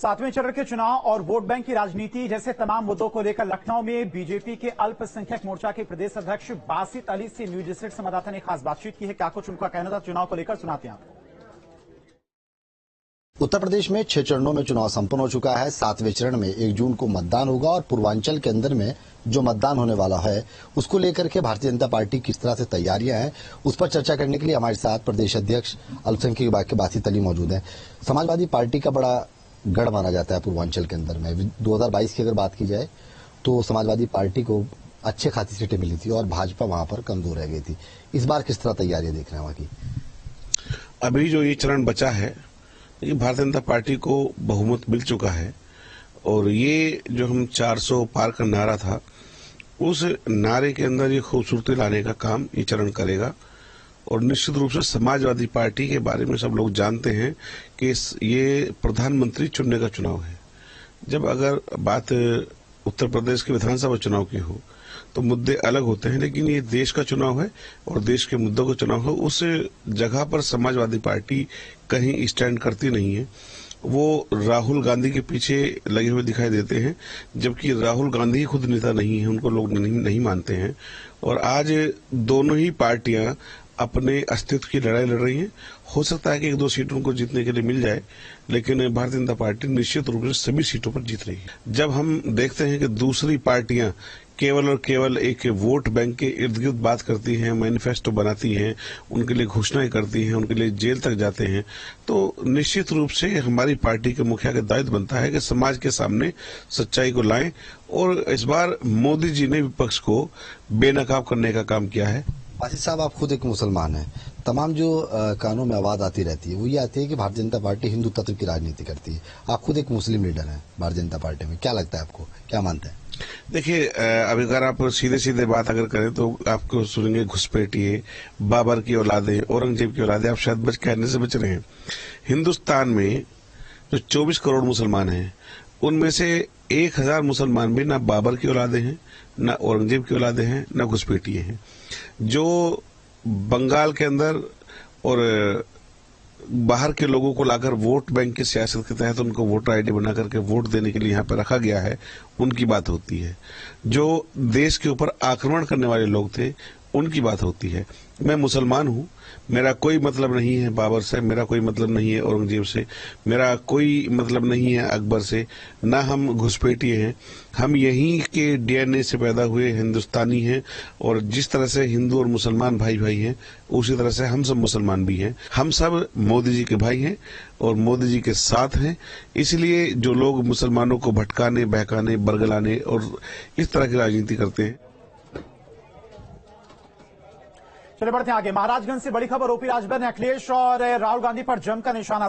सातवें चरण के चुनाव और वोट बैंक की राजनीति जैसे तमाम मुद्दों को लेकर लखनऊ में बीजेपी के अल्पसंख्यक मोर्चा के प्रदेश अध्यक्ष बासित अली से न्यूज डिस्ट्रिक्ट संवाददाता ने खास बातचीत की है। क्या कुछ उनका कहना था चुनाव को लेकर, सुनाते हैं आपको। उत्तर प्रदेश में 6 चरणों में चुनाव संपन्न हो चुका है। 7वें चरण में 1 जून को मतदान होगा और पूर्वांचल के अंदर में जो मतदान होने वाला है उसको लेकर के भारतीय जनता पार्टी किस तरह से तैयारियां हैं उस पर चर्चा करने के लिए हमारे साथ प्रदेश अध्यक्ष अल्पसंख्यक विभाग के बासित अली मौजूद हैं। समाजवादी पार्टी का बड़ा गढ़ माना जाता है पूर्वांचल के अंदर में। 2022 की अगर बात की जाए तो समाजवादी पार्टी को अच्छे खासी सीटें मिली थी और भाजपा वहां पर कमजोर रह गई थी। इस बार किस तरह तैयारियां देख रहे हैं वहां की? अभी जो ये चरण बचा है, लेकिन भारतीय जनता पार्टी को बहुमत मिल चुका है और ये जो हम 400 पार का नारा था, उस नारे के अंदर ये खूबसूरती लाने का काम ये चरण करेगा। और निश्चित रूप से समाजवादी पार्टी के बारे में सब लोग जानते हैं कि ये प्रधानमंत्री चुनने का चुनाव है। जब अगर बात उत्तर प्रदेश के विधानसभा चुनाव की हो तो मुद्दे अलग होते हैं, लेकिन ये देश का चुनाव है और देश के मुद्दों का चुनाव है। उस जगह पर समाजवादी पार्टी कहीं स्टैंड करती नहीं है। वो राहुल गांधी के पीछे लगे हुए दिखाई देते हैं, जबकि राहुल गांधी ही खुद नेता नहीं है, उनको लोग नहीं मानते हैं। और आज दोनों ही पार्टियां अपने अस्तित्व की लड़ाई लड़ रही हैं। हो सकता है कि 1-2 सीट उनको जीतने के लिए मिल जाए, लेकिन भारतीय जनता पार्टी निश्चित रूप से सभी सीटों पर जीत रही है। जब हम देखते हैं कि दूसरी पार्टियां केवल और केवल एक वोट बैंक के इर्द गिर्द बात करती हैं, मैनिफेस्टो बनाती हैं, उनके लिए घोषणाएं करती हैं, उनके लिए जेल तक जाते हैं, तो निश्चित रूप से हमारी पार्टी के मुखिया का दायित्व बनता है कि समाज के सामने सच्चाई को लाएं। और इस बार मोदी जी ने विपक्ष को बेनकाब करने का काम किया है। बासित साहब, आप खुद एक मुसलमान हैं। तमाम जो कानों में आवाज आती रहती है वो ये आती है कि भारतीय जनता पार्टी हिंदू तत्व की राजनीति करती है। आप खुद एक मुस्लिम लीडर हैं भारतीय जनता पार्टी में, क्या लगता है आपको, क्या मानते हैं? देखिए, अभी अगर आप सीधे बात अगर करें तो आपको सुनेंगे घुसपैठिए, बाबर की औलादे, औरंगजेब की औलादे, आप शायद कहने से बच रहे हैं। हिंदुस्तान में जो 24 करोड़ मुसलमान हैं, उनमें से 1000 मुसलमान भी ना बाबर की औलादे हैं, ना औरंगजेब की औलादे हैं, ना घुसपैठिए हैं। जो बंगाल के अंदर और बाहर के लोगों को लाकर वोट बैंक की सियासत के तहत उनको वोटर आईडी बना करके वोट देने के लिए यहाँ पर रखा गया है, उनकी बात होती है। जो देश के ऊपर आक्रमण करने वाले लोग थे, उनकी बात होती है। मैं मुसलमान हूँ, मेरा कोई मतलब नहीं है बाबर से, मेरा कोई मतलब नहीं है औरंगजेब से, मेरा कोई मतलब नहीं है अकबर से, ना हम घुसपैठिए हैं। हम यहीं के डीएनए से पैदा हुए हिंदुस्तानी हैं और जिस तरह से हिंदू और मुसलमान भाई भाई हैं, उसी तरह से हम सब मुसलमान भी हैं। हम सब मोदी जी के भाई हैं और मोदी जी के साथ हैं। इसलिए जो लोग मुसलमानों को भटकाने, बहकाने, बरगलाने और इस तरह की राजनीति करते हैं। चलिए बढ़ते हैं आगे। महाराजगंज से बड़ी खबर, ओपी राजभर ने अखिलेश और राहुल गांधी पर जमकर निशाना